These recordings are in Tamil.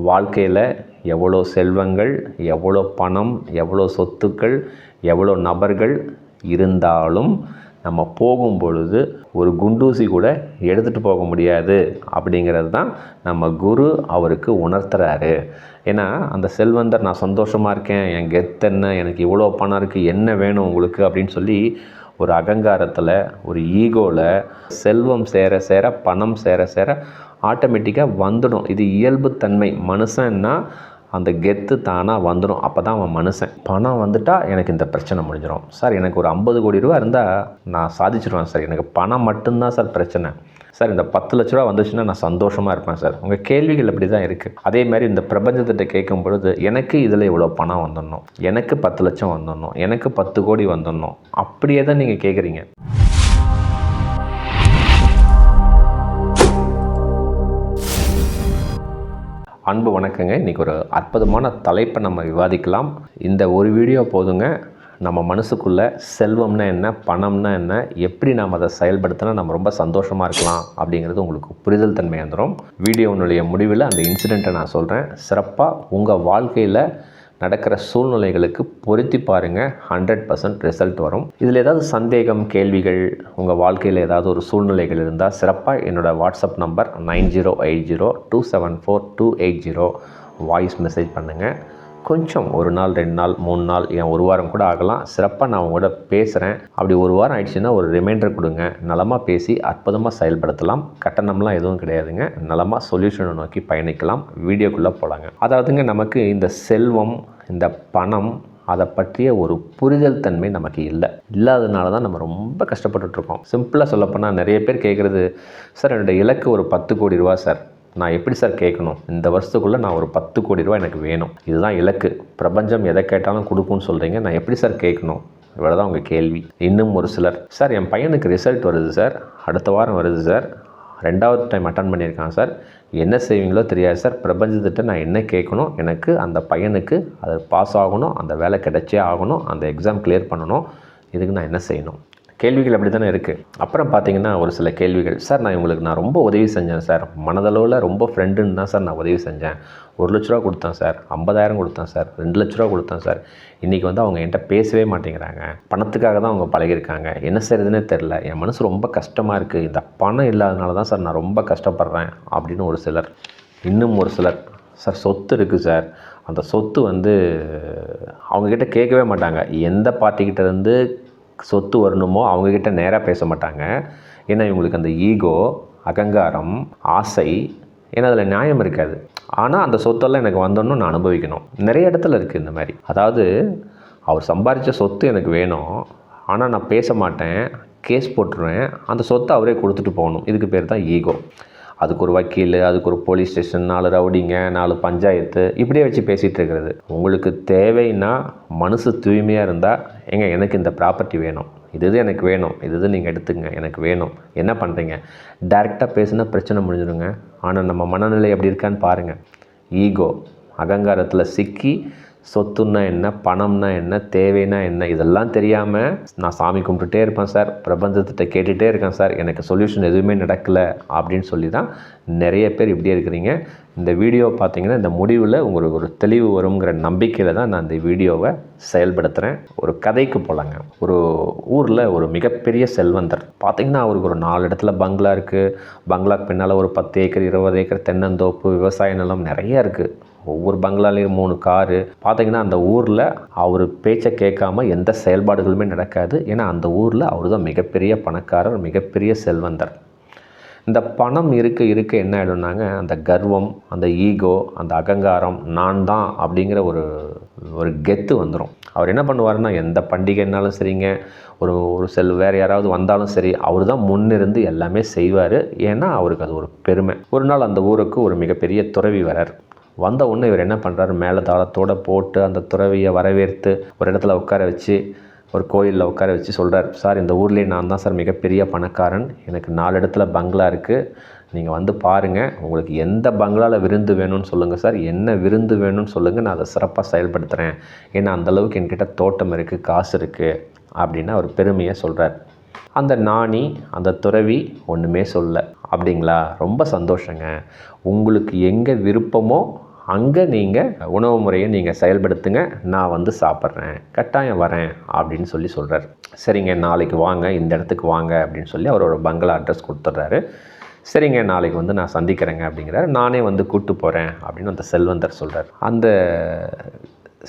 வாழ்க்கையில் எவ்வளோ செல்வங்கள், எவ்வளோ பணம், எவ்வளோ சொத்துக்கள், எவ்வளோ நபர்கள் இருந்தாலும் நம்ம போகும் பொழுது ஒரு குண்டூசி கூட எடுத்துகிட்டு போக முடியாது அப்படிங்கிறது தான் நம்ம குரு அவருக்கு உணர்த்துறாரு. ஏன்னா அந்த செல்வந்தர் நான் சந்தோஷமாக இருக்கேன், என் கெத்தென்ன, எனக்கு இவ்வளோ பணம் இருக்குது, என்ன வேணும் உங்களுக்கு அப்படின்னு சொல்லி ஒரு அகங்காரத்தில், ஒரு ஈகோவில் செல்வம் சேர சேர, பணம் சேர சேர ஆட்டோமேட்டிக்காக வந்துடும். இது இயல்புத்தன்மை. மனுஷன்னா அந்த கெத்து தானாக வந்துடும். அப்போ தான் அவன் மனுஷன். பணம் வந்துட்டால் எனக்கு இந்த பிரச்சனை முடிஞ்சிடும் சார். எனக்கு ஒரு 50 கோடி ரூபா இருந்தால் நான் சாதிச்சிடுவேன் சார். எனக்கு பணம் மட்டும்தான் சார் பிரச்சனை சார். இந்த 10 லட்ச ரூபா வந்துச்சுன்னா நான் சந்தோஷமாக இருப்பேன் சார். உங்கள் கேள்விகள் அப்படி தான் இருக்குது. அதே மாதிரி இந்த பிரபஞ்சத்திட்ட கேட்கும் பொழுது எனக்கு இதில் இவ்வளோ பணம் வந்துடணும், எனக்கு 10 லட்சம் வந்துடணும், எனக்கு 10 கோடி வந்துடணும், அப்படியே தான் நீங்கள் கேட்குறீங்க. அன்பு வணக்கங்க. இன்றைக்கி ஒரு அற்புதமான தலைப்பை நம்ம விவாதிக்கலாம். இந்த ஒரு வீடியோ போதுங்க. நம்ம மனசுக்குள்ளே செல்வம்னா என்ன, பணம்னா என்ன, எப்படி நாம் அதை செயல்படுத்தினா நம்ம ரொம்ப சந்தோஷமாக இருக்கலாம் அப்படிங்கிறது உங்களுக்கு புரிதல் தன்மை வந்துடும். வீடியோனுடைய முடிவில் அந்த இன்சிடெண்ட்டை நான் சொல்கிறேன். சிறப்பாக உங்கள் வாழ்க்கையில் நடக்கிற சூழ்நிலைகளுக்கு பொருத்தி பாருங்கள். 100% ரிசல்ட் வரும். இதில் ஏதாவது சந்தேகம், கேள்விகள், உங்கள் வாழ்க்கையில் ஏதாவது ஒரு சூழ்நிலைகள் இருந்தால் சிறப்பாக என்னோடய வாட்ஸ்அப் நம்பர் 9080274280 வாய்ஸ் மெசேஜ் பண்ணுங்கள். கொஞ்சம் 1 நாள், 2 நாள், 3 நாள், ஏன் 1 வாரம் கூட ஆகலாம். சிறப்பாக நான் உங்களோட பேசுகிறேன். அப்படி 1 வாரம் ஆயிடுச்சுன்னா ஒரு ரிமைண்டர் கொடுங்க. நலமாக பேசி அற்புதமாக செயல்படுத்தலாம். கட்டணம்லாம் எதுவும் கிடையாதுங்க. நலமாக சொல்யூஷனை நோக்கி பயணிக்கலாம். வீடியோக்குள்ளே போகலாங்க. அதாவதுங்க, நமக்கு இந்த செல்வம், இந்த பணம், அதை பற்றிய ஒரு புரிதல் தன்மை நமக்கு இல்லாததுனால தான் நம்ம ரொம்ப கஷ்டப்பட்டுட்ருக்கோம். சிம்பிளாக சொல்லப்போனால் நிறைய பேர் கேட்குறது, சார் என்னோடய இலக்கு ஒரு 10 கோடி ரூபா சார், நான் எப்படி சார் கேட்கணும், இந்த வருஷத்துக்குள்ளே நான் ஒரு 10 கோடி ரூபா எனக்கு வேணும், இதுதான் இலக்கு, பிரபஞ்சம் எதை கேட்டாலும் கொடுக்குன்னு சொல்கிறீங்க, நான் எப்படி சார் கேட்கணும், இவ்வளோ தான் உங்கள் கேள்வி. இன்னும் ஒரு சிலர், சார் என் பையனுக்கு ரிசல்ட் வருது சார், அடுத்த வாரம் வருது சார், 2வது டைம் அட்டன் பண்ணியிருக்கான் சார், என்ன செய்வீங்களோ தெரியாது சார், பிரபஞ்சத்திட்ட நான் என்ன கேட்கணும், எனக்கு அந்த பையனுக்கு அது பாஸ் ஆகணும், அந்த வேலை கிடைச்சே ஆகணும், அந்த எக்ஸாம் கிளியர் பண்ணணும், இதுக்கு நான் என்ன செய்யணும்? கேள்விகள் அப்படி தானே இருக்குது. அப்புறம் பார்த்தீங்கன்னா ஒரு சில கேள்விகள், சார் நான் ரொம்ப உதவி செஞ்சேன் சார், மனதளவில் ரொம்ப ஃப்ரெண்டுன்னு தான் சார் நான் உதவி செஞ்சேன், 1 லட்ச ரூபா கொடுத்தேன் சார், 50,000 கொடுத்தேன் சார், 2 லட்ச ரூபா கொடுத்தேன் சார், இன்றைக்கி அவங்க என்கிட்ட பேசவே மாட்டேங்கிறாங்க, பணத்துக்காக தான் அவங்க பழகிருக்காங்க, என்ன செய்கிறதுனே தெரில, என் மனசு ரொம்ப கஷ்டமாக இருக்குது, இந்த பணம் இல்லாதனால தான் சார் நான் ரொம்ப கஷ்டப்படுறேன் அப்படின்னு ஒரு சிலர். இன்னும் ஒரு சிலர், சார் சொத்து இருக்குது சார், அந்த சொத்து அவங்கக்கிட்ட கேட்கவே மாட்டாங்க, எந்த பார்ட்டிக்கிட்ட இருந்து சொத்து வரணுமோ அவங்கக்கிட்ட நேராக பேச மாட்டாங்க. ஏன்னா இவங்களுக்கு அந்த ஈகோ, அகங்காரம், ஆசை, ஏன்னா அதில் நியாயம் இருக்காது. ஆனால் அந்த சொத்தெல்லாம் எனக்கு வந்தோன்னு நான் அனுபவிக்கணும். நிறைய இடத்துல இருக்குது இந்த மாதிரி. அதாவது அவர் சம்பாதிச்ச சொத்து எனக்கு வேணும், ஆனால் நான் பேச மாட்டேன், கேஸ் போட்டுருவேன், அந்த சொத்தை அவரே கொடுத்துட்டு போகணும். இதுக்கு பேர் தான் ஈகோ. அதுக்கு ஒரு வக்கீல், அதுக்கு ஒரு போலீஸ் ஸ்டேஷன், 4 ரவுடிங்க, 4 பஞ்சாயத்து, இப்படியே வச்சு பேசிகிட்டு இருக்கிறது. உங்களுக்கு தேவைன்னா மனசு தூய்மையாக இருந்தால், எனக்கு இந்த ப்ராப்பர்ட்டி வேணும், இது எனக்கு வேணும், இது நீங்கள் எடுத்துங்க, எனக்கு வேணும், என்ன பண்ணுறீங்க, டைரெக்டாக பேசுனா பிரச்சனை முடிஞ்சிடுங்க. ஆனால் நம்ம மனநிலை எப்படி இருக்கான்னு பாருங்கள். ஈகோ, அகங்காரத்தில் சிக்கி சொத்துன்னா என்ன, பணம்னா என்ன, தேவைன்னா என்ன, இதெல்லாம் தெரியாமல் நான் சாமி கும்பிட்டுட்டே இருப்பேன் சார், பிரபஞ்சத்திட்ட கேட்டுகிட்டே இருக்கேன் சார், எனக்கு சொல்யூஷன் எதுவுமே நடக்கலை அப்படின்னு சொல்லி தான் நிறைய பேர் இப்படியே இருக்கிறீங்க. இந்த வீடியோ பார்த்தீங்கன்னா இந்த முடிவில் உங்களுக்கு ஒரு தெளிவு வருங்கிற நம்பிக்கையில் தான் நான் இந்த வீடியோவை செயல்படுத்துகிறேன். ஒரு கதைக்கு போகலாங்க. ஒரு ஊரில் ஒரு மிகப்பெரிய செல்வந்தர் பார்த்திங்கன்னா, அவருக்கு ஒரு 4 இடத்துல பங்களா இருக்குது. பங்களாக்கு பின்னால் ஒரு 10 ஏக்கர் 20 ஏக்கர் தென்னந்தோப்பு, விவசாய நிலம் நிறைய இருக்குது. ஒவ்வொரு பங்களாலேயும் 3 காரு. பார்த்திங்கன்னா அந்த ஊரில் அவர் பேச்சை கேட்காம எந்த செயல்பாடுகளுமே நடக்காது. ஏன்னா அந்த ஊரில் அவர் தான் மிகப்பெரிய பணக்காரர், மிகப்பெரிய செல்வந்தர். இந்த பணம் இருக்க என்ன ஆகிடும்னாங்க, அந்த கர்வம், அந்த ஈகோ, அந்த அகங்காரம், நான் தான் அப்படிங்கிற ஒரு கெத்து வந்துடும். அவர் என்ன பண்ணுவார்னா, எந்த பண்டிகைனாலும் சரிங்க, ஒரு வேறு யாராவது வந்தாலும் சரி, அவர் தான் முன்னிருந்து எல்லாமே செய்வார். ஏன்னா அவருக்கு அது ஒரு பெருமை. ஒரு நாள் அந்த ஊருக்கு ஒரு மிகப்பெரிய துறவி வரார். வந்த உடனே இவர் என்ன பண்ணுறாரு, மேலே தாளத்தோடு போட்டு அந்த துறவியை வரவேற்று ஒரு இடத்துல உட்கார வச்சு, ஒரு கோயிலில் உட்கார வச்சு சொல்கிறார், சார் இந்த ஊர்லேயே நான் தான் சார் மிகப்பெரிய பணக்காரன், எனக்கு 4 இடத்துல பங்களா இருக்குது, நீங்கள் வந்து பாருங்கள், உங்களுக்கு எந்த பங்களாவில் விருந்து வேணும்னு சொல்லுங்கள் சார், என்ன விருந்து வேணும்னு சொல்லுங்கள், நான் அதை சிறப்பாக செயல்படுத்துகிறேன், ஏன்னா அந்தளவுக்கு என்கிட்ட தோட்டம் இருக்குது, காசு இருக்குது அப்படின்னு அவர் பெருமையை சொல்கிறார். அந்த ஞானி, அந்த துறவி ஒன்றுமே சொல்ல. அப்படிங்களா, ரொம்ப சந்தோஷங்க, உங்களுக்கு எங்கே விருப்பமோ அங்கே நீங்கள் உணவு முறையை நீங்கள் செயல்படுத்துங்க, நான் வந்து சாப்பிட்றேன், கட்டாயம் வரேன் அப்படின்னு சொல்கிறார். சரிங்க, நாளைக்கு வாங்க, இந்த இடத்துக்கு வாங்க அப்படின்னு சொல்லி அவரோட பங்களா அட்ரஸ் கொடுத்துட்றாரு. சரிங்க, நாளைக்கு வந்து நான் சந்திக்கிறேங்க அப்படிங்கிறாரு. நானே வந்து கூப்பிட்டு போகிறேன் அப்படின்னு அந்த செல்வந்தர் சொல்கிறார். அந்த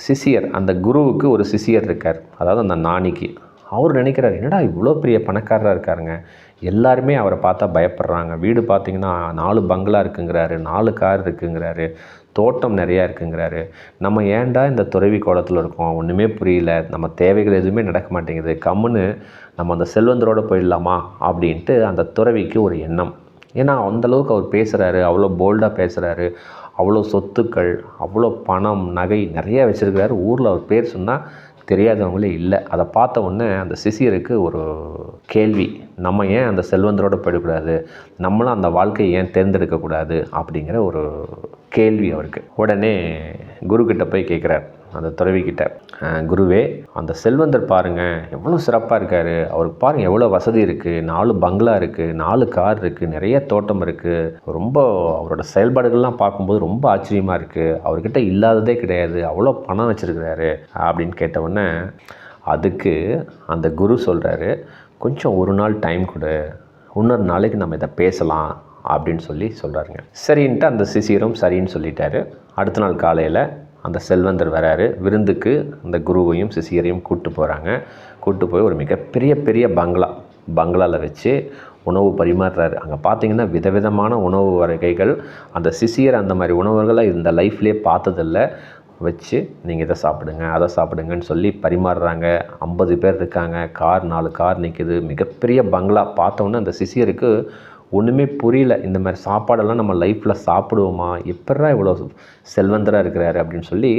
சிஷியர், அந்த குருவுக்கு ஒரு சிஷியர் இருக்கார், அதாவது அந்த ஞானிக்கு. அவர் நினைக்கிறார், என்னடா இவ்வளோ பெரிய பணக்காரராக இருக்காருங்க, எல்லாருமே அவரை பார்த்தா பயப்படுறாங்க. வீடு பார்த்திங்கன்னா 4 பங்களா இருக்குங்கிறாரு, 4 கார் இருக்குங்கிறாரு, தோட்டம் நிறையா இருக்குங்கிறாரு. நம்ம ஏன்டா இந்த துறவி கோலத்தில் இருக்கோம், ஒன்றுமே புரியல, நம்ம தேவைகள் எதுவுமே நடக்க மாட்டேங்குது, கம்முன்னு நம்ம அந்த செல்வந்தரோடு போயிடலாமா அப்படின்ட்டு அந்த துறவிக்கு ஒரு எண்ணம். ஏன்னா அந்தளவுக்கு அவர் பேசுகிறாரு, அவ்வளோ போல்டாக பேசுகிறாரு, அவ்வளோ சொத்துக்கள், அவ்வளோ பணம் நகை நிறையா வச்சுருக்கிறாரு. ஊரில் அவர் பேர் சொன்னால் தெரியாதவங்களே இல்லை. அதை பார்த்த உடனே அந்த சிஷியருக்கு ஒரு கேள்வி, நம்ம ஏன் அந்த செல்வந்தரோடு போயிடக்கூடாது, நம்மளும் அந்த வாழ்க்கையை ஏன் தேர்ந்தெடுக்கக்கூடாது அப்படிங்கிற ஒரு கேள்வி அவருக்கு. உடனே குருக்கிட்ட போய் கேட்குறார், அந்த துறவிக்கிட்ட, குருவே, அந்த செல்வந்தர் பாருங்கள் எவ்வளோ சிறப்பாக இருக்கார், அவருக்கு பாருங்கள் எவ்வளோ வசதி இருக்குது, 4 பங்களா இருக்குது, 4 கார் இருக்குது, நிறைய தோட்டம் இருக்குது, ரொம்ப அவரோட செயல்பாடுகள்லாம் பார்க்கும்போது ரொம்ப ஆச்சரியமாக இருக்குது, அவர்கிட்ட இல்லாததே கிடையாது, அவ்வளோ பணம் வச்சுருக்கிறாரு அப்படின்னு கேட்டவுடனே அதுக்கு அந்த குரு சொல்கிறாரு, கொஞ்சம் ஒரு நாள் டைம் கொடு, இன்னொரு நாளைக்கு நம்ம இதை பேசலாம் அப்படின்னு சொல்கிறாருங்க. சரின்ட்டு அந்த சிஷியரும் சரின்னு சொல்லிட்டாரு. அடுத்த நாள் காலையில் அந்த செல்வந்தர் வராரு. விருந்துக்கு அந்த குருவையும் சிஷியரையும் கூப்பிட்டு போகிறாங்க. கூப்பிட்டு போய் ஒரு மிகப்பெரிய பங்களாவில் வச்சு உணவு பரிமாறுறாரு. அங்கே பார்த்தீங்கன்னா விதவிதமான உணவு வகைகள். அந்த சிஷியர் அந்த மாதிரி உணவுகளை இந்த லைஃப்லேயே பார்த்ததில்ல. வச்சு நீங்கள் இதை சாப்பிடுங்க, அதை சாப்பிடுங்கன்னு சொல்லி பரிமாறுறாங்க. 50 பேர் இருக்காங்க, 4 கார் நிற்கிது, மிகப்பெரிய பங்களா. பார்த்தோன்னே அந்த சிஷியருக்கு ஒன்றுமே புரியல, இந்த மாதிரி சாப்பாடெல்லாம் நம்ம லைஃப்பில் சாப்பிடுவோமா, எப்படா இவ்வளோ செல்வந்தராக இருக்கிறாரு அப்படின்னு சொல்லி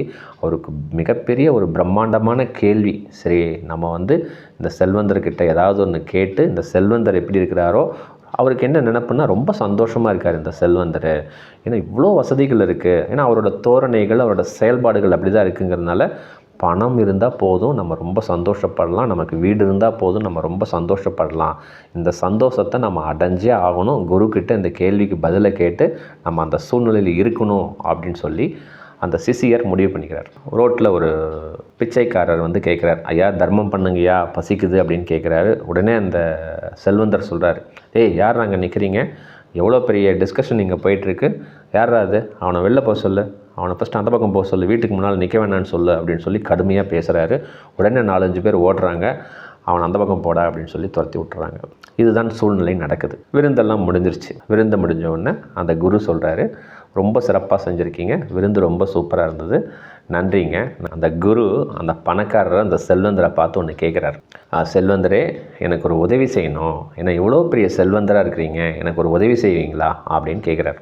அவருக்கு மிகப்பெரிய ஒரு பிரம்மாண்டமான கேள்வி. சரி, நம்ம வந்து இந்த செல்வந்தர்கிட்ட ஏதாவது ஒன்று கேட்டு, இந்த செல்வந்தர் எப்படி இருக்கிறாரோ, அவருக்கு என்ன நினைப்புன்னா ரொம்ப சந்தோஷமாக இருக்கார் இந்த செல்வந்தர், ஏன்னா இவ்வளோ வசதிகள் இருக்குது, ஏன்னா அவரோட தோரணைகள், அவரோட செயல்பாடுகள் அப்படி தான் இருக்குங்கிறதுனால பணம் இருந்தால் போதும், நம்ம ரொம்ப சந்தோஷப்படலாம், நமக்கு வீடு இருந்தால் போதும், நம்ம ரொம்ப சந்தோஷப்படலாம், இந்த சந்தோஷத்தை நம்ம அடைஞ்சே ஆகணும், குருக்கிட்ட இந்த கேள்விக்கு பதிலை கேட்டு நம்ம அந்த சூழ்நிலையில் இருக்கணும் அப்படின்னு சொல்லி அந்த சிஷியர் முடிவு பண்ணிக்கிறார். ரோட்டில் ஒரு பிச்சைக்காரர் வந்து கேட்குறார், ஐயா தர்மம் பண்ணுங்கய்யா, பசிக்குது அப்படின்னு கேட்குறாரு. உடனே அந்த செல்வந்தர் சொல்கிறார், ஏய் யார் அங்கே நிற்கிறீங்க, எவ்வளோ பெரிய டிஸ்கஷன் இங்கே போயிட்டுருக்கு, யாரா அது, அவனை வெளில போக சொல்லு, அவனை ஃபஸ்ட்டு அந்த பக்கம் போக சொல்லு, வீட்டுக்கு முன்னால் நிற்க வேணான்னு சொல்லு அப்படின்னு சொல்லி கடுமையாக பேசுகிறாரு. உடனே 4-5 பேர் ஓடுறாங்க, அவன் அந்த பக்கம் போடா அப்படின்னு சொல்லி துரத்தி விட்டுறாங்க. இதுதான் சூழ்நிலை நடக்குது. விருந்தெல்லாம் முடிஞ்சிருச்சு. விருந்து முடிஞ்ச உடனே அந்த குரு சொல்கிறாரு, ரொம்ப சிறப்பாக செஞ்சுருக்கீங்க, விருந்து ரொம்ப சூப்பராக இருந்தது, நன்றிங்க. அந்த குரு அந்த பணக்காரரை அந்த செல்வந்தரை பார்த்து ஒன்று கேட்குறாரு, செல்வந்தரே எனக்கு ஒரு உதவி செய்யணும், ஏன்னா இவ்வளோ பெரிய செல்வந்தராக இருக்கிறீங்க, எனக்கு ஒரு உதவி செய்வீங்களா அப்படின்னு கேட்குறாரு.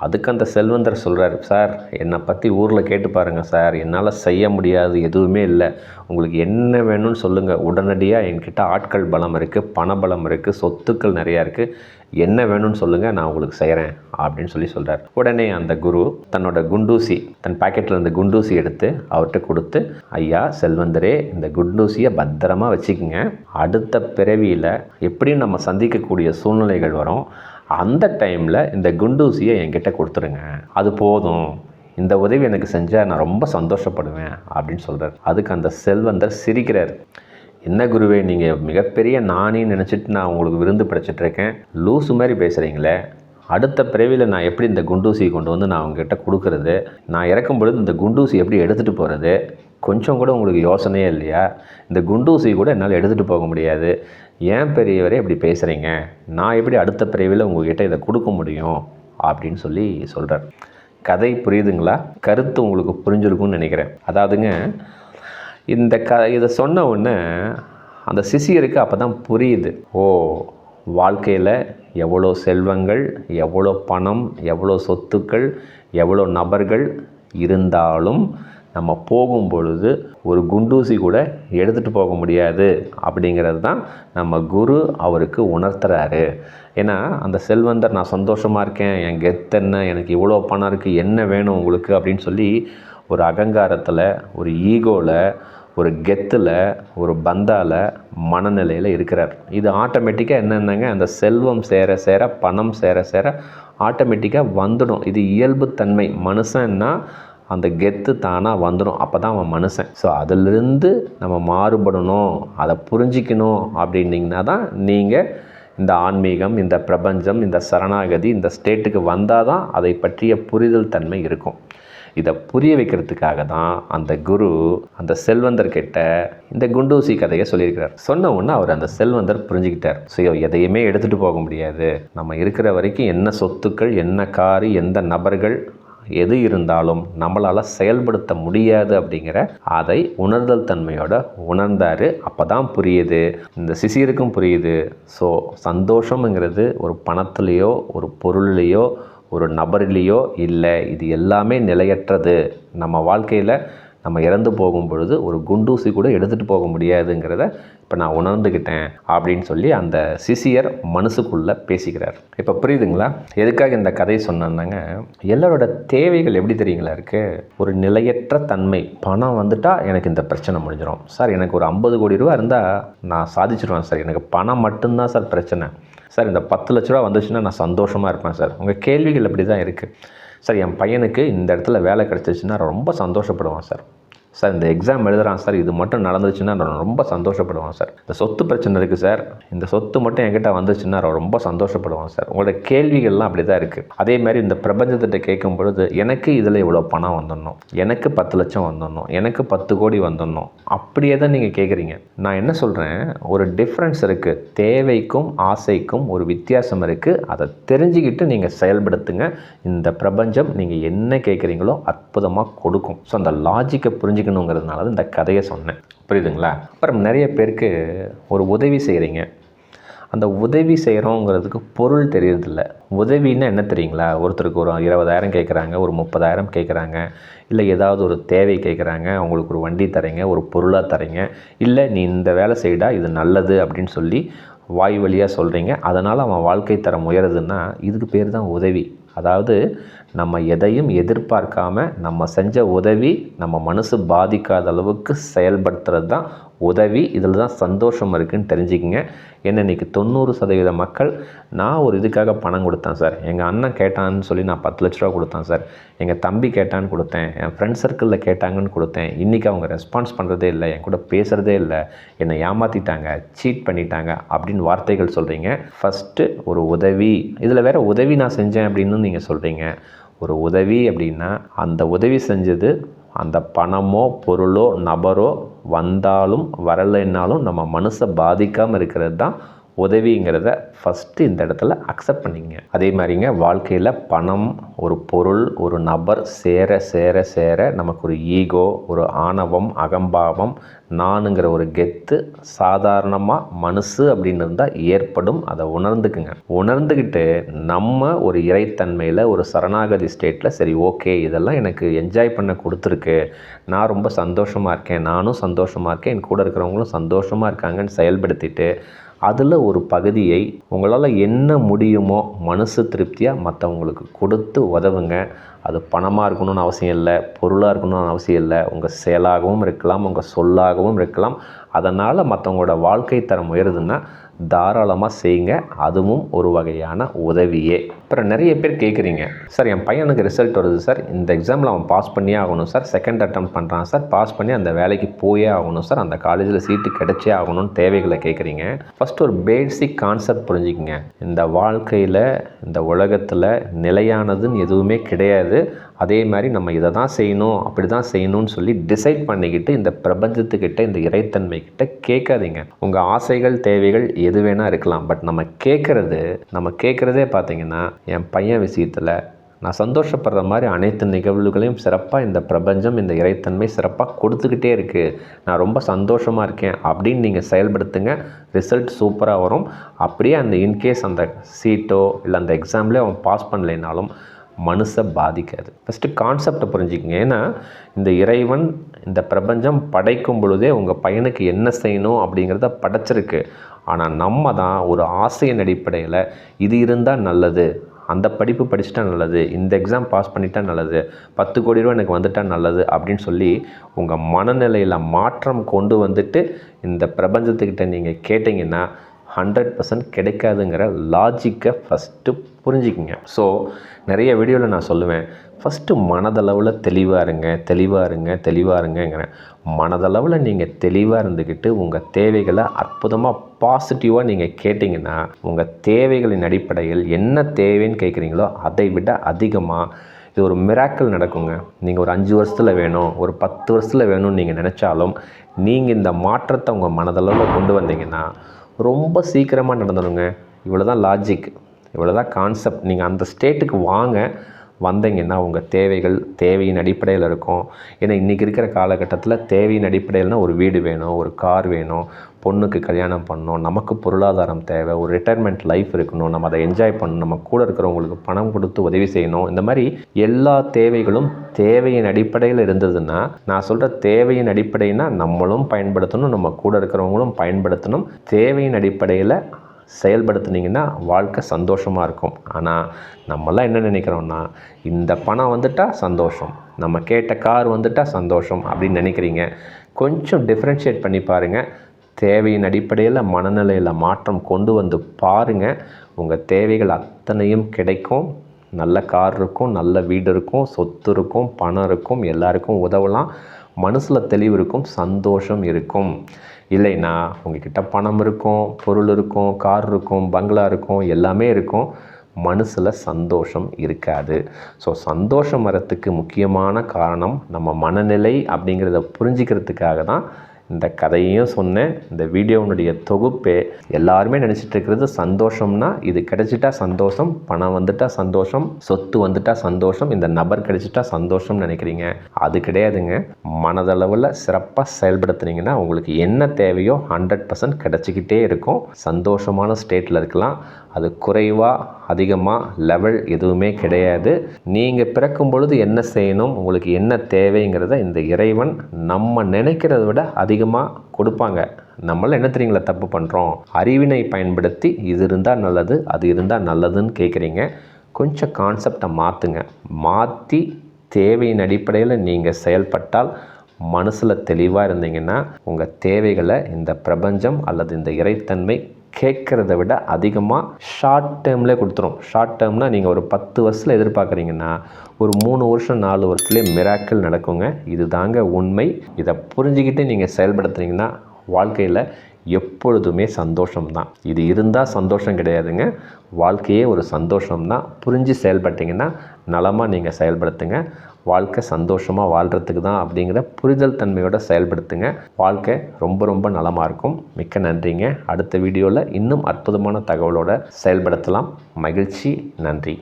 அதுக்கு அந்த செல்வந்தர் சொல்கிறார், சார் என்னை பற்றி ஊரில் கேட்டு பாருங்கள் சார், என்னால் செய்ய முடியாது எதுவுமே இல்லை, உங்களுக்கு என்ன வேணும்னு சொல்லுங்கள், உடனடியாக என்கிட்ட ஆட்கள் பலம் இருக்குது, பணபலம் இருக்குது, சொத்துக்கள் நிறையா இருக்குது, என்ன வேணும்னு சொல்லுங்கள், நான் உங்களுக்கு செய்கிறேன் அப்படின்னு சொல்கிறார். உடனே அந்த குரு தன்னோட குண்டூசி, தன் பாக்கெட்டில் இருந்த குண்டூசி எடுத்து அவர்கிட்ட கொடுத்து, ஐயா செல்வந்தரே, இந்த குண்டூசியை பத்திரமா வச்சுக்கோங்க, அடுத்த பிறவியில் எப்படியும் நம்ம சந்திக்கக்கூடிய சூழ்நிலைகள் வரும், அந்த டைமில் இந்த குண்டூசியை என்கிட்ட கொடுத்துருங்க, அது போதும், இந்த உதவி எனக்கு செஞ்சால் நான் ரொம்ப சந்தோஷப்படுவேன் அப்படின்னு சொல்கிறார். அதுக்கு அந்த செல்வந்தர் சிரிக்கிறார், என்ன குருவே, நீங்கள் மிகப்பெரிய நாணின்னு நினச்சிட்டு நான் உங்களுக்கு விருந்து படைச்சிட்ருக்கேன், லூசு மாதிரி பேசுகிறீங்களே, அடுத்த பிறவியில் நான் எப்படி இந்த குண்டூசியை கொண்டு வந்து நான் அவங்ககிட்ட கொடுக்குறது, நான் இறக்கும் பொழுது இந்த குண்டூசி எப்படி எடுத்துகிட்டு போகிறது, கொஞ்சம் கூட உங்களுக்கு யோசனையே இல்லையா, இந்த குண்டூசி கூட என்னால் எடுத்துகிட்டு போக முடியாது, ஏன் பெரியவரே இப்படி பேசுகிறீங்க, நான் எப்படி அடுத்த பிறவியில் உங்கள்கிட்ட இதை கொடுக்க முடியும் அப்படின்னு சொல்கிறார். கதை புரியுதுங்களா? கருத்து உங்களுக்கு புரிஞ்சிருக்கும்னு நினைக்கிறேன். அதாவதுங்க, இதை சொன்ன உடனே அந்த சிஷியருக்கு அப்போ தான் புரியுது, ஓ வாழ்க்கையில் எவ்வளோ செல்வங்கள், எவ்வளோ பணம், எவ்வளோ சொத்துக்கள், எவ்வளோ நபர்கள் இருந்தாலும் நம்ம போகும் பொழுது ஒரு குண்டூசி கூட எடுத்துகிட்டு போக முடியாது அப்படிங்கிறது தான் நம்ம குரு அவருக்கு உணர்த்துறாரு. ஏன்னா அந்த செல்வந்தர், நான் சந்தோஷமாக இருக்கேன், என் கெத்தென்ன, எனக்கு இவ்வளோ பணம் இருக்குது, என்ன வேணும் உங்களுக்கு அப்படின்னு சொல்லி ஒரு அகங்காரத்தில், ஒரு ஈகோவில், ஒரு கெத்தில், ஒரு பந்தால மனநிலையில் இருக்கிறார். இது ஆட்டோமேட்டிக்காக என்னென்னங்க, அந்த செல்வம் சேர சேர, பணம் சேர சேர ஆட்டோமேட்டிக்காக வந்துடும். இது இயல்புத்தன்மை. மனுஷன்னா அந்த கெத்து தானாக வந்துடும். அப்போ தான் அவன் மனுஷன். ஸோ அதிலிருந்து நம்ம மாறுபடணும், அதை புரிஞ்சிக்கணும் அப்படின்னிங்கன்னா தான் நீங்கள் இந்த ஆன்மீகம், இந்த பிரபஞ்சம், இந்த சரணாகதி, இந்த ஸ்டேட்டுக்கு வந்தால் தான் அதை பற்றிய புரிதல் தன்மை இருக்கும். இதை புரிய வைக்கிறதுக்காக தான் அந்த குரு அந்த செல்வந்தர்கிட்ட இந்த குண்டூசி கதையை சொல்லியிருக்கிறார். சொன்ன உடனே அவர் அந்த செல்வந்தர் புரிஞ்சுக்கிட்டார். ஸோ எதையுமே எடுத்துகிட்டு போக முடியாது, நம்ம இருக்கிற வரைக்கும் என்ன சொத்துக்கள், என்ன காரு, எந்த நபர்கள் எது இருந்தாலும் நம்மளால் செயல்படுத்த முடியாது அப்படிங்கிற அதை உணர்தல் தன்மையோட உணர்ந்தார். அப்போ தான் புரியுது, இந்த சிசியருக்கும் புரியுது. ஸோ சந்தோஷம்ங்கிறது ஒரு பணத்துலேயோ ஒரு பொருள்லேயோ ஒரு நபர்லேயோ இல்லை, இது எல்லாமே நிலையற்றது. நம்ம வாழ்க்கையில் நம்ம இறந்து போகும் பொழுது ஒரு குண்டூசி கூட எடுத்துகிட்டு போக முடியாதுங்கிறத இப்போ நான் உணர்ந்துக்கிட்டேன் அப்படின்னு சொல்லி அந்த சிசியர் மனசுக்குள்ளே பேசிக்கிறார். இப்போ புரியுதுங்களா எதுக்காக இந்த கதை சொன்னாங்க? எல்லாரோட தேவைகள் எப்படி தெரியுங்களா இருக்குது? ஒரு நிலையற்ற தன்மை. பணம் வந்துட்டால் எனக்கு இந்த பிரச்சனை முடிஞ்சிடும் சார், எனக்கு ஒரு 50 கோடி ரூபா இருந்தால் நான் சாதிச்சிடுவேன் சார், எனக்கு பணம் மட்டும்தான் சார் பிரச்சனை சார், இந்த 10 லட்ச ரூபா வந்துச்சுன்னா நான் சந்தோஷமாக இருப்பேன் சார். உங்கள் கேள்விகள் அப்படி தான் இருக்குது. சார் என் பையனுக்கு இந்த இடத்துல வேலை கிடச்சிச்சுன்னா ரொம்ப சந்தோஷப்படுவான் சார். சார் இந்த எக்ஸாம் எழுதுகிறான் சார், இது மட்டும் நடந்துச்சுன்னா நான் ரொம்ப சந்தோஷப்படுவான் சார். இந்த சொத்து பிரச்சனை இருக்குது சார், இந்த சொத்து மட்டும் என்கிட்ட வந்துச்சுன்னா நான் ரொம்ப சந்தோஷப்படுவான் சார். உங்களோட கேள்விகள்லாம் அப்படி தான் இருக்குது. அதே மாதிரி இந்த பிரபஞ்சத்திட்ட கேட்கும் பொழுது எனக்கு இதில் இவ்வளோ பணம் வந்துடணும், எனக்கு 10 லட்சம் வந்துடணும், எனக்கு 10 கோடி வந்துடணும், அப்படியே தான் நீங்கள் கேட்குறீங்க. நான் என்ன சொல்கிறேன், ஒரு டிஃப்ரென்ஸ் இருக்குது. தேவைக்கும் ஆசைக்கும் ஒரு வித்தியாசம் இருக்குது. அதை தெரிஞ்சுக்கிட்டு நீங்கள் செயல்படுத்துங்க. இந்த பிரபஞ்சம் நீங்கள் என்ன கேட்குறீங்களோ அற்புதமாக கொடுக்கும். ஸோ அந்த லாஜிக்கை புரிஞ்சுக்கணுங்கிறதுனால தான் இந்த கதையை சொன்னேன். புரியுதுங்களா? அப்புறம் நிறைய பேருக்கு ஒரு உதவி செய்கிறீங்க, அந்த உதவி செய்கிறோங்கிறதுக்கு பொருள் தெரியறதில்ல. உதவின்னா என்ன தெரியுங்களா? ஒருத்தருக்கு ஒரு 20,000 கேட்குறாங்க, ஒரு 30,000 கேட்குறாங்க, இல்லை ஏதாவது ஒரு தேவை கேட்குறாங்க, அவங்களுக்கு ஒரு வண்டி தரீங்க, ஒரு பொருளாக தரீங்க, இல்லை நீ இந்த வேலை செய்டா இது நல்லது அப்படின்னு சொல்லி வாய் வழியாக சொல்கிறீங்க. அதனால் அவன் வாழ்க்கை தரம் உயருதுன்னா இதுக்கு பேர் தான் உதவி. அதாவது நம்ம எதையும் எதிர்பார்க்காம நம்ம செஞ்ச உதவி நம்ம மனசு பாதிக்காத அளவுக்கு செயல்படுத்துறது தான் உதவி. இதில் தான் சந்தோஷம் இருக்குதுன்னு தெரிஞ்சுக்கிங்க. என்ன இன்றைக்கி 90% மக்கள் நான் ஒரு இதுக்காக பணம் கொடுத்தேன் சார், எங்கள் அண்ணன் கேட்டான்னு சொல்லி நான் 10 லட்ச ரூபா கொடுத்தேன் சார், எங்கள் தம்பி கேட்டான்னு கொடுத்தேன், என் ஃப்ரெண்ட் சர்க்கிளில் கேட்டாங்கன்னு கொடுத்தேன், இன்றைக்கி அவங்க ரெஸ்பான்ஸ் பண்ணுறதே இல்லை, என் கூட பேசுகிறதே இல்லை, என்னை ஏமாற்றிட்டாங்க, சீட் பண்ணிட்டாங்க அப்படின்னு வார்த்தைகள் சொல்கிறீங்க. ஃபஸ்ட்டு ஒரு உதவி, இதில் வேறு உதவி நான் செஞ்சேன் அப்படின்னு நீங்கள் சொல்கிறீங்க. ஒரு உதவி அப்படின்னா அந்த உதவி செஞ்சது அந்த பணமோ பொருளோ நபரோ வந்தாலும் வரலைன்னாலும் நம்ம மனசை பாதிக்காமல் இருக்கிறது தான் உதவிங்கிறத ஃபஸ்ட்டு இந்த இடத்துல அக்செப்ட் பண்ணிங்க. அதே மாதிரிங்க வாழ்க்கையில் பணம், ஒரு பொருள், ஒரு நபர் சேர சேர சேர நமக்கு ஒரு ஈகோ, ஒரு ஆணவம், அகம்பாவம், நானுங்கிற ஒரு கெத்து சாதாரணமாக மனசு அப்படின்னு இருந்தால் ஏற்படும். அதை உணர்ந்துக்குங்க. உணர்ந்துக்கிட்டு நம்ம ஒரு இறைத்தன்மையில் ஒரு சரணாகதி ஸ்டேட்டில் சரி ஓகே இதெல்லாம் எனக்கு என்ஜாய் பண்ண கொடுத்துருக்கு, நான் ரொம்ப சந்தோஷமாக இருக்கேன், நானும் சந்தோஷமாக இருக்கேன், என் கூட இருக்கிறவங்களும் சந்தோஷமாக இருக்காங்கன்னு செயல்படுத்திட்டு அதில் ஒரு பகுதியை உங்களால் என்ன முடியுமோ மனசு திருப்தியாக மற்றவங்களுக்கு கொடுத்து உதவுங்க. அது பணமாக இருக்கணும்னு அவசியம் இல்லை, பொருளாக இருக்கணும்னு அவசியம் இல்லை, உங்கள் செயலாகவும் இருக்கலாம், உங்கள் சொல்லாகவும் இருக்கலாம். அதனால் மற்றவங்களோட வாழ்க்கை தரம் உயருதுன்னா தாராளமாக செய்யுங்க. அதுவும் ஒரு வகையான உதவியே. அப்புறம் நிறைய பேர் கேட்குறீங்க, சார் என் பையனுக்கு ரிசல்ட் வருது சார், இந்த எக்ஸாமில் அவன் பாஸ் பண்ணியே ஆகணும் சார், செகண்ட் அட்டெம்ப்ட் பண்ணுறான் சார், பாஸ் பண்ணி அந்த வேலைக்கு போயே ஆகணும் சார், அந்த காலேஜில் சீட்டு கிடைச்சே ஆகணும்னு தேவைகளை கேட்குறீங்க. ஃபஸ்ட்டு ஒரு பேசிக் கான்செப்ட் புரிஞ்சுக்கிங்க. இந்த வாழ்க்கையில் இந்த உலகத்தில் நிலையானதுன்னு எதுவுமே கிடையாது. அதே மாதிரி நம்ம இதை தான் செய்யணும் அப்படி தான் செய்யணும்னு சொல்லி டிசைட் பண்ணிக்கிட்டு இந்த பிரபஞ்சத்துக்கிட்ட இந்த இறைத்தன்மைக்கிட்ட கேட்காதீங்க. உங்கள் ஆசைகள் தேவைகள் எது வேணால் இருக்கலாம். பட் நம்ம கேட்குறதே பார்த்தீங்கன்னா என் பையன் விஷயத்தில் நான் சந்தோஷப்படுற மாதிரி அனைத்து நிகழ்வுகளையும் சிறப்பாக இந்த பிரபஞ்சம் இந்த இறைத்தன்மை சிறப்பாக கொடுத்துக்கிட்டே இருக்குது, நான் ரொம்ப சந்தோஷமாக இருக்கேன் அப்படின்னு நீங்கள் செயல்படுத்துங்க. ரிசல்ட் சூப்பராக வரும். அப்படியே அந்த இன்கேஸ் அந்த சீட்டோ இல்லை அந்த எக்ஸாம்லேயே அவன் பாஸ் பண்ணலைனாலும் மனசை பாதிக்காது. ஃபஸ்ட்டு கான்செப்டை புரிஞ்சுக்கிங்க. ஏன்னா இந்த இறைவன் இந்த பிரபஞ்சம் படைக்கும் பொழுதே உங்கள் பையனுக்கு என்ன செய்யணும் அப்படிங்கிறத படைச்சிருக்கு. ஆனால் நம்ம தான் ஒரு ஆசையின் அடிப்படையில் இது இருந்தால் நல்லது, அந்த படிப்பு படிச்சுட்டா நல்லது, இந்த எக்ஸாம் பாஸ் பண்ணிட்டா நல்லது, 10 கோடி ரூபா எனக்கு வந்துட்டா நல்லது அப்படின்னு சொல்லி உங்கள் மனநிலையில் மாற்றம் கொண்டு வந்துட்டு இந்த பிரபஞ்சத்துக்கிட்ட நீங்கள் கேட்டிங்கன்னா 100% கிடைக்காதுங்கிற லாஜிக்கை ஃபஸ்ட்டு புரிஞ்சுக்கிங்க. ஸோ நிறைய வீடியோவில் நான் சொல்லுவேன், ஃபஸ்ட்டு மனதளவில் தெளிவாக இருங்கிறேன். மனதளவில் நீங்கள் தெளிவாக இருந்துக்கிட்டு உங்கள் தேவைகளை அற்புதமாக பாசிட்டிவாக நீங்கள் கேட்டிங்கன்னா உங்கள் தேவைகளின் அடிப்படையில் என்ன தேவைன்னு கேட்குறீங்களோ அதை விட அதிகமாக இது ஒரு மிராக்கிள் நடக்குங்க. நீங்கள் ஒரு 5 வருஷத்தில் வேணும், ஒரு 10 வருஷத்தில் வேணும்னு நீங்கள் நினச்சாலும் நீங்கள் இந்த மாற்றத்தை உங்கள் மனதளவில் கொண்டு வந்தீங்கன்னா ரொம்ப சீக்கிரமாக நடந்துடுங்க. இவ்வளோ தான் லாஜிக், இவ்வளோ தான் கான்செப்ட். நீங்கள் அந்த ஸ்டேட்டுக்கு வந்தீங்கன்னா உங்கள் தேவையின் அடிப்படையில் இருக்கும். ஏன்னா இன்றைக்கி இருக்கிற காலகட்டத்தில் தேவையின் அடிப்படையில்னால் ஒரு வீடு வேணும், ஒரு கார் வேணும், பொண்ணுக்கு கல்யாணம் பண்ணணும், நமக்கு பொருளாதாரம் தேவை, ஒரு ரிட்டையர்மெண்ட் லைஃப் இருக்கணும், நம்ம அதை என்ஜாய் பண்ணணும், நம்ம கூட இருக்கிறவங்களுக்கு பணம் கொடுத்து உதவி செய்யணும். இந்த மாதிரி எல்லா தேவைகளும் தேவையின் அடிப்படையில் இருந்ததுன்னா, நான் சொல்கிற தேவையின் அடிப்படைனா நம்மளும் பயன்படுத்தணும், நம்ம கூட இருக்கிறவங்களும் பயன்படுத்தணும். தேவையின் அடிப்படையில் செயல்படுத்துனீங்கன்னா வாழ்க்கை சந்தோஷமாக இருக்கும். ஆனால் நம்மளாம் என்ன நினைக்கிறோன்னா, இந்த பணம் வந்துட்டால் சந்தோஷம், நம்ம கேட்ட கார் வந்துட்டால் சந்தோஷம் அப்படின்னு நினைக்கிறீங்க. கொஞ்சம் டிஃப்ரென்ஷியேட் பண்ணி பாருங்கள். தேவையின் அடிப்படையில் மனநிலையில் மாற்றம் கொண்டு வந்து பாருங்கள். உங்கள் தேவைகள் அத்தனையும் கிடைக்கும். நல்ல கார் இருக்கும், நல்ல வீடு இருக்கும், சொத்து இருக்கும், பணம் இருக்கும், எல்லாருக்கும் உதவலாம், மனசில் தெளிவு இருக்கும், சந்தோஷம் இருக்கும். இல்லைன்னா உங்கள்கிட்ட பணம் இருக்கும், பொருள் இருக்கும், கார் இருக்கும், பங்களா இருக்கும், எல்லாமே இருக்கும், மனசில் சந்தோஷம் இருக்காது. ஸோ சந்தோஷம் வரத்துக்கு முக்கியமான காரணம் நம்ம மனநிலை அப்படிங்கிறத புரிஞ்சிக்கிறதுக்காக தான் இந்த கதையையும் சொன்னேன். இந்த வீடியோனுடைய தொகுப்பே எல்லாருமே நினச்சிட்டு இருக்கிறது சந்தோஷம்னா இது கிடைச்சிட்டா சந்தோஷம், பணம் வந்துட்டா சந்தோஷம், சொத்து வந்துட்டா சந்தோஷம், இந்த நபர் கிடைச்சிட்டா சந்தோஷம்னு நினைக்கிறீங்க. அது கிடையாதுங்க. மனதளவில் சிறப்பாக செயல்படுத்துனீங்கன்னா உங்களுக்கு என்ன தேவையோ 100% கிடைச்சிக்கிட்டே இருக்கும். சந்தோஷமான ஸ்டேட்டில் இருக்கலாம். அது குறைவாக அதிகமாக லெவல் எதுவுமே கிடையாது. நீங்கள் பிறக்கும் பொழுது என்ன செய்யணும், உங்களுக்கு என்ன தேவைங்கிறத இந்த இறைவன் நம்ம நினைக்கிறத விட அதிகமாக கொடுப்பாங்க. நம்மளாம் என்ன தெரியுங்களா தப்பு பண்ணுறோம், அறிவினை பயன்படுத்தி இது இருந்தால் நல்லது, அது இருந்தால் நல்லதுன்னு கேட்குறீங்க. கொஞ்சம் கான்செப்டை மாற்றி தேவையின் அடிப்படையில் நீங்கள் செயல்பட்டால், மனசில் தெளிவாக இருந்தீங்கன்னா உங்கள் தேவைகளை இந்த பிரபஞ்சம் அல்லது இந்த இறைத்தன்மை கேட்குறத விட அதிகமாக ஷார்ட் டேர்ம்லேயே கொடுத்துரும். ஷார்ட் டேர்ம்னால் நீங்கள் ஒரு 10 வருஷத்தில் எதிர்பார்க்குறீங்கன்னா ஒரு 3 வருஷம் 4 வருஷத்துலேயே மிராக்கிள் நடக்குங்க. இது தாங்க உண்மை. இதை புரிஞ்சுக்கிட்டு நீங்கள் செயல்படுத்துனீங்கன்னா வாழ்க்கையில் எப்பொழுதுமே சந்தோஷம்தான். இது இருந்தால் சந்தோஷம் கிடையாதுங்க, வாழ்க்கையே ஒரு சந்தோஷம்தான். புரிஞ்சு செயல்பட்டிங்கன்னா நலமாக நீங்கள் செயல்படுத்துங்க. வாழ்க்கை சந்தோஷமாக வாழ்கிறதுக்கு தான் அப்படிங்கிற புரிதல் தன்மையோடு செயல்படுத்துங்க. வாழ்க்கை ரொம்ப ரொம்ப நலமாக இருக்கும். மிக்க நன்றிங்க. அடுத்த வீடியோவில் இன்னும் அற்புதமான தகவலோடு செயல்படுத்தலாம். மகிழ்ச்சி. நன்றி.